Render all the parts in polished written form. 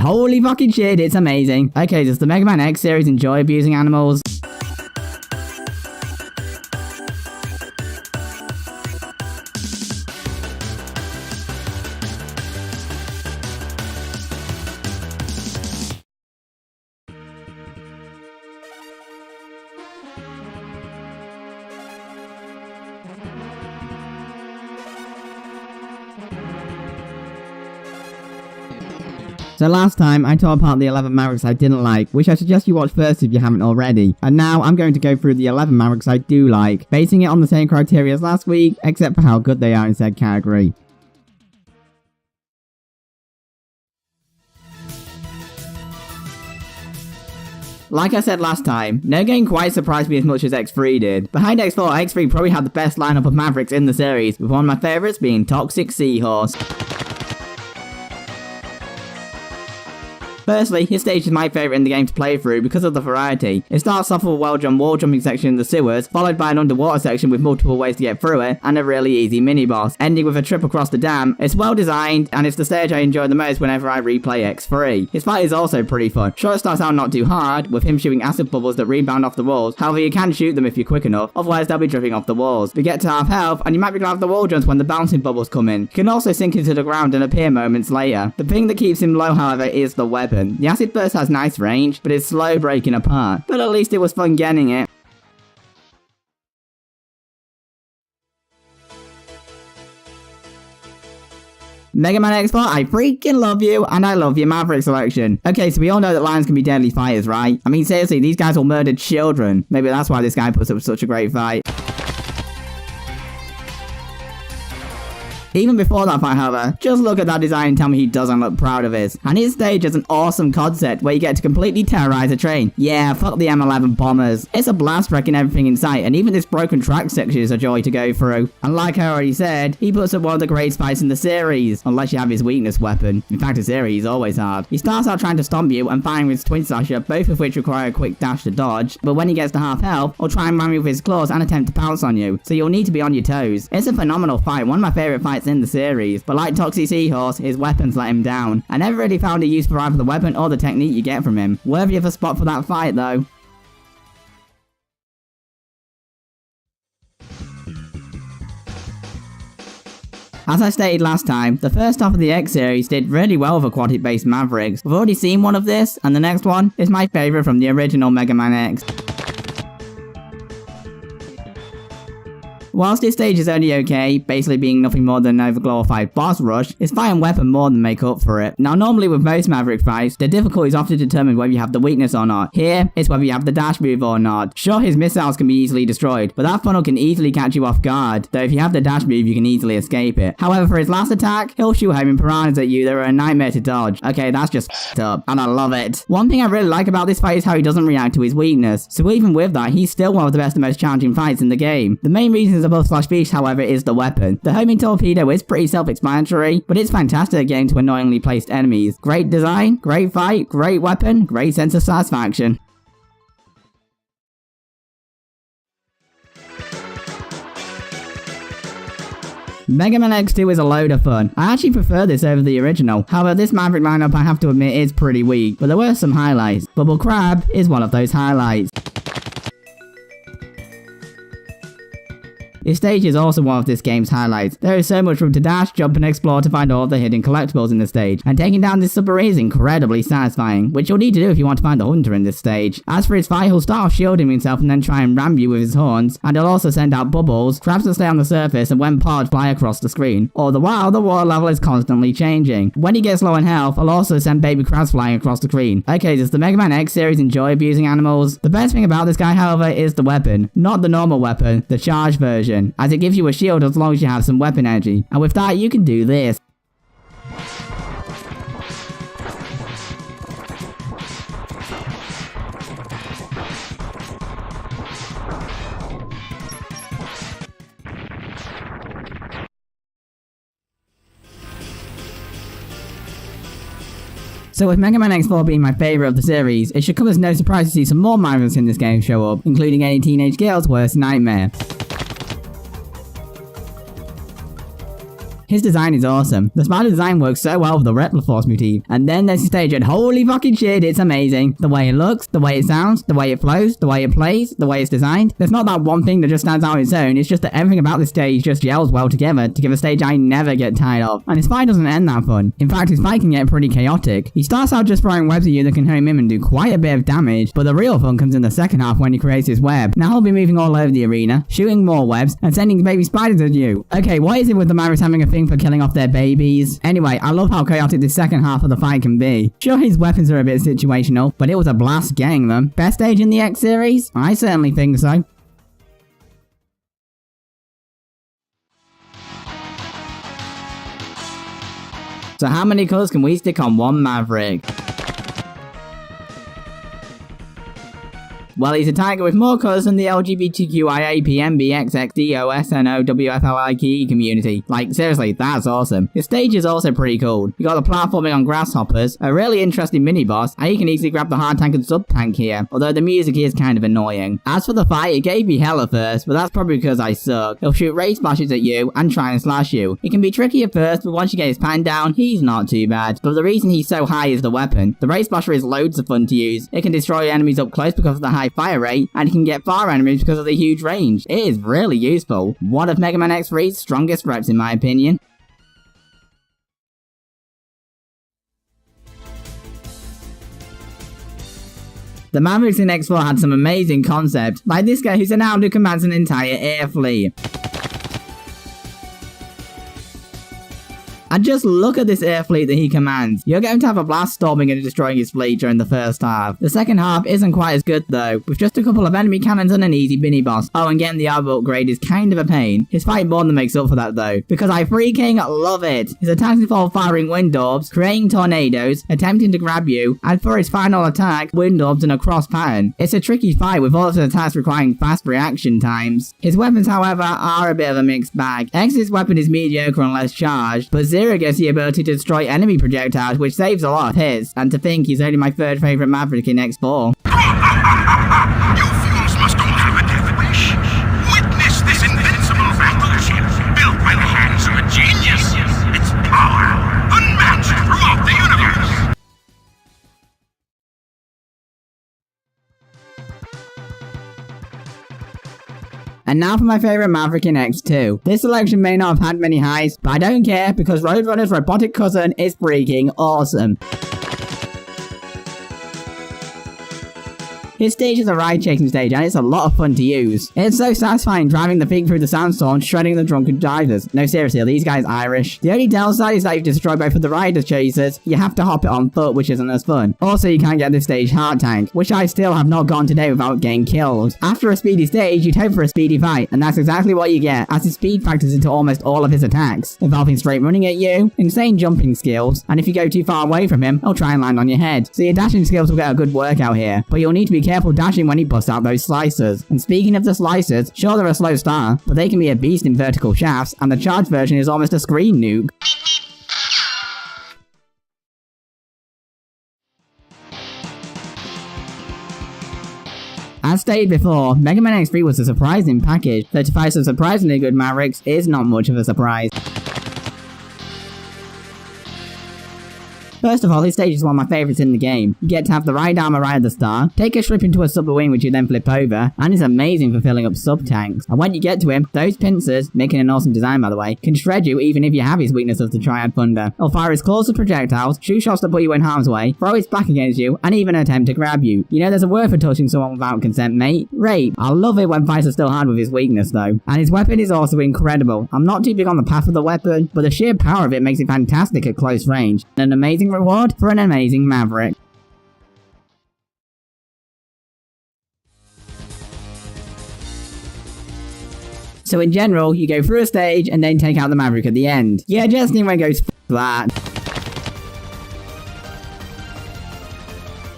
holy fucking shit, it's amazing. Okay, does the Mega Man X series enjoy abusing animals? So last time, I tore apart the 11 Mavericks I didn't like, which I suggest you watch first if you haven't already. And now, I'm going to go through the 11 Mavericks I do like, basing it on the same criteria as last week, except for how good they are in said category. Like I said last time, no game quite surprised me as much as X3 did. Behind X4, X3 probably had the best lineup of Mavericks in the series, with one of my favourites being Toxic Seahorse. Firstly, his stage is my favourite in the game to play through because of the variety. It starts off with a well-done wall jumping section in the sewers, followed by an underwater section with multiple ways to get through it, and a really easy mini-boss, ending with a trip across the dam. It's well designed, and it's the stage I enjoy the most whenever I replay X3. His fight is also pretty fun. Sure, it starts out not too hard, with him shooting acid bubbles that rebound off the walls, however you can shoot them if you're quick enough, otherwise they'll be drifting off the walls. We get to half health, and you might be glad of the wall jumps when the bouncing bubbles come in. You can also sink into the ground and appear moments later. The thing that keeps him low, however, is the weapon. The acid burst has nice range, but it's slow breaking apart. But at least it was fun getting it. Mega Man X4, I freaking love you, and I love your Maverick selection. Okay, so we all know that lions can be deadly fighters, right? I mean, seriously, these guys will murder children. Maybe that's why this guy puts up such a great fight. Even before that fight, however, just look at that design and tell me he doesn't look proud of it. And his stage has an awesome concept where you get to completely terrorize a train. Yeah, fuck the M11 bombers. It's a blast wrecking everything in sight, and even this broken track section is a joy to go through. And like I already said, he puts up one of the greatest fights in the series, unless you have his weakness weapon. In fact, his series is always hard. He starts out trying to stomp you and firing with his twin slasher, both of which require a quick dash to dodge, but when he gets to half health, he'll try and ram you with his claws and attempt to pounce on you, so you'll need to be on your toes. It's a phenomenal fight, one of my favourite fights in the series, but like Toxic Seahorse, his weapons let him down. I never really found a use for either the weapon or the technique you get from him. Worthy of a spot for that fight though. As I stated last time, the first half of the X series did really well with aquatic based Mavericks. We've already seen one of this, and the next one is my favourite from the original Mega Man X. Whilst this stage is only okay, basically being nothing more than an overglorified boss rush, his fight and weapon more than make up for it. Now normally with most Maverick fights, the difficulty is often determined whether you have the weakness or not. Here, it's whether you have the dash move or not. Sure, his missiles can be easily destroyed, but that funnel can easily catch you off guard, though if you have the dash move, you can easily escape it. However, for his last attack, he'll shoot homing piranhas at you that are a nightmare to dodge. Okay, that's just f***ed up, and I love it. One thing I really like about this fight is how he doesn't react to his weakness, so even with that, he's still one of the best and most challenging fights in the game. The main reasons above slash beast, however, is the weapon. The homing torpedo is pretty self-explanatory, but it's fantastic at getting to annoyingly placed enemies. Great design, great fight, great weapon, great sense of satisfaction. Mega Man X2 is a load of fun. I actually prefer this over the original. However, this Maverick lineup I have to admit is pretty weak, but there were some highlights. Bubble Crab is one of those highlights. His stage is also one of this game's highlights. There is so much room to dash, jump and explore to find all of the hidden collectibles in the stage, and taking down this submarine is incredibly satisfying, which you'll need to do if you want to find the hunter in this stage. As for his fight, he'll start off shielding himself and then try and ram you with his horns, and he'll also send out bubbles, crabs will stay on the surface and when pods fly across the screen. All the while, the water level is constantly changing. When he gets low in health, he'll also send baby crabs flying across the screen. Okay, does the Mega Man X series enjoy abusing animals? The best thing about this guy, however, is the weapon. Not the normal weapon, the charged version, as it gives you a shield as long as you have some weapon energy, and with that you can do this. So with Mega Man X4 being my favourite of the series, it should come as no surprise to see some more Mavericks in this game show up, including any teenage girl's worst nightmare. His design is awesome. The spider design works so well with the Repliforce motif. And then there's the stage, and holy fucking shit, it's amazing. The way it looks, the way it sounds, the way it flows, the way it plays, the way it's designed. There's not that one thing that just stands out on its own, it's just that everything about this stage just gels well together to give a stage I never get tired of. And his fight doesn't end that fun. In fact, his fight can get pretty chaotic. He starts out just throwing webs at you that can home him and do quite a bit of damage, but the real fun comes in the second half when he creates his web. Now he'll be moving all over the arena, shooting more webs, and sending baby spiders at you. Okay, what is it with the Mavericks having a thing for killing off their babies? Anyway, I love how chaotic this second half of the fight can be. Sure, his weapons are a bit situational, but it was a blast getting them. Best stage in the X series? I certainly think so. So how many colors can we stick on one Maverick? Well, he's a tiger with more colours than the LGBTQIAPNBXXDOSNOWFLIKE community. Like, seriously, that's awesome. His stage is also pretty cool. You got the platforming on grasshoppers, a really interesting mini-boss, and you can easily grab the hard tank and sub-tank here, although the music is kind of annoying. As for the fight, it gave me hell at first, but that's probably because I suck. He'll shoot ray splashes at you and try and slash you. It can be tricky at first, but once you get his pattern down, he's not too bad. But the reason he's so high is the weapon. The ray splasher is loads of fun to use. It can destroy enemies up close because of the high fire rate, and it can get far enemies because of the huge range. It is really useful. One of Mega Man X3's strongest reps in my opinion. The Mavericks in X4 had some amazing concepts, like this guy who's an owl who commands an entire air fleet. And just look at this air fleet that he commands. You're going to have a blast storming and destroying his fleet during the first half. The second half isn't quite as good though, with just a couple of enemy cannons and an easy mini boss. Oh, and getting the armor upgrade is kind of a pain. His fight more than makes up for that though, because I freaking love it. His attacks involve firing wind orbs, creating tornadoes, attempting to grab you, and for his final attack, wind orbs in a cross pattern. It's a tricky fight with all of his attacks requiring fast reaction times. His weapons, however, are a bit of a mixed bag. X's weapon is mediocre and less charged, but Zero gets the ability to destroy enemy projectiles, which saves a lot of hits, and to think he's only my third favourite Maverick in X4. You fools must all have a death wish. Witness this invincible battleship, built by the hands of a genius. Its power, unmatched throughout the universe. And now for my favourite Maverick in X2. This selection may not have had many highs, but I don't care because Roadrunner's robotic cousin is freaking awesome. His stage is a ride-chasing stage, and it's a lot of fun to use. It's so satisfying driving the thing through the sandstorm, shredding the drunken drivers. No, seriously, are these guys Irish? The only downside is that you destroy both of the rider chasers, you have to hop it on foot, which isn't as fun. Also, you can't get this stage hard tank, which I still have not gone today without getting killed. After a speedy stage, you'd hope for a speedy fight, and that's exactly what you get, as his speed factors into almost all of his attacks, involving straight running at you, insane jumping skills, and if you go too far away from him, he'll try and land on your head. So your dashing skills will get a good workout here, but you'll need to be careful dashing when he busts out those slicers. And speaking of the slicers, sure they're a slow start, but they can be a beast in vertical shafts, and the charged version is almost a screen nuke. As stated before, Mega Man X3 was a surprising package, though to find some surprisingly good Mavericks is not much of a surprise. First of all, this stage is one of my favourites in the game. You get to have the ride armor right at the start, take a slip into a submarine which you then flip over, and it's amazing for filling up sub-tanks. And when you get to him, those pincers, making an awesome design by the way, can shred you even if you have his weakness of the Triad Thunder. He'll fire his claws as projectiles, shoot shots that put you in harm's way, throw his back against you, and even attempt to grab you. You know there's a word for touching someone without consent, mate. Rape. I love it when fights are still hard with his weakness though. And his weapon is also incredible. I'm not too big on the path of the weapon, but the sheer power of it makes it fantastic at close range. And an amazing reward for an amazing Maverick. So in general, you go through a stage and then take out the Maverick at the end. Yeah, just anyway goes f*** that.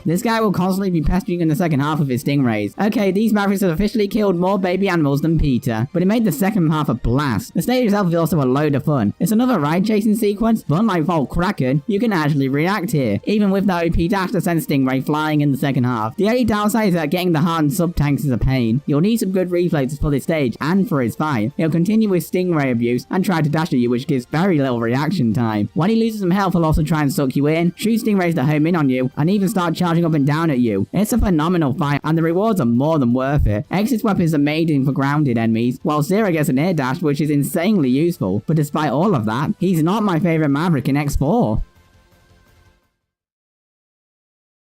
This guy will constantly be pestering in the second half of his stingrays. Okay, these Mavericks have officially killed more baby animals than Peter, but it made the second half a blast. The stage itself is also a load of fun. It's another ride chasing sequence, but unlike Volt Kraken, you can actually react here, even with the OP dash to send Stingray flying in the second half. The only downside is that getting the hardened sub-tanks is a pain. You'll need some good reflexes for this stage and for his fight. He'll continue with Stingray abuse and try to dash at you, which gives very little reaction time. When he loses some health, he'll also try and suck you in, shoot Stingrays that home in on you, and even start charging up and down at you. It's a phenomenal fight, and the rewards are more than worth it. X's weapons are amazing for grounded enemies, while Zero gets an air dash, which is insanely useful. But despite all of that, he's not my favorite Maverick in X4.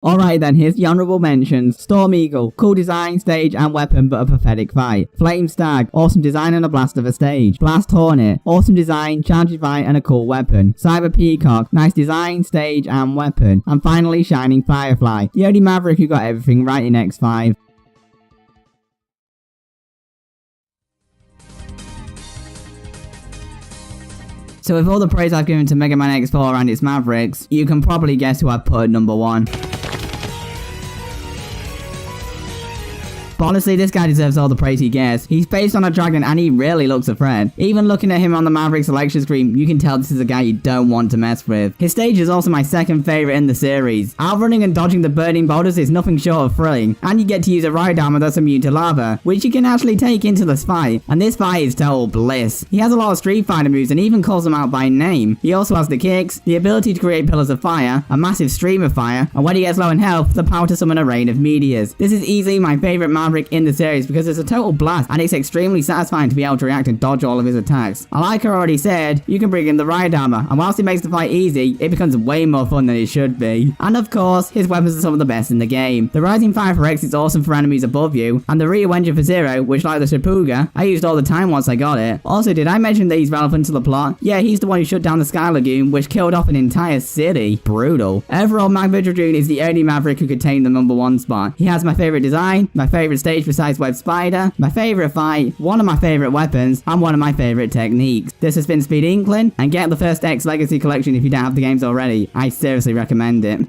Alright then, here's the honourable mentions. Storm Eagle, cool design, stage and weapon but a pathetic fight. Flame Stag, awesome design and a blast of a stage. Blast Hornet, awesome design, charging fight and a cool weapon. Cyber Peacock, nice design, stage and weapon. And finally Shining Firefly, the only Maverick who got everything right in X5. So with all the praise I've given to Mega Man X4 and its Mavericks, you can probably guess who I've put at number 1. But honestly, this guy deserves all the praise he gets. He's based on a dragon and he really looks a threat. Even looking at him on the Maverick selection screen, you can tell this is a guy you don't want to mess with. His stage is also my second favourite in the series. Outrunning and dodging the burning boulders is nothing short of thrilling, and you get to use a ride armor that's immune to lava, which you can actually take into this fight, and this fight is total bliss. He has a lot of Street Fighter moves and even calls them out by name. He also has the kicks, the ability to create pillars of fire, a massive stream of fire, and when he gets low in health, the power to summon a rain of meteors. This is easily my favourite Maverick in the series because it's a total blast and it's extremely satisfying to be able to react and dodge all of his attacks. And like I already said, you can bring in the ride armor, and whilst it makes the fight easy, it becomes way more fun than it should be. And of course, his weapons are some of the best in the game. The Rising Fire for X is awesome for enemies above you, and the Ryu Engine for Zero, which like the Shipuga, I used all the time once I got it. Also, did I mention that he's relevant to the plot? Yeah, he's the one who shut down the Sky Lagoon, which killed off an entire city. Brutal. Overall, Magvidradune is the only Maverick who could tame the number 1 spot. He has my favourite design, my favourite stage for Sideswipe Spider, my favourite fight, one of my favourite weapons, and one of my favourite techniques. This has been Speed Inkling, and get the first X Legacy Collection if you don't have the games already. I seriously recommend it.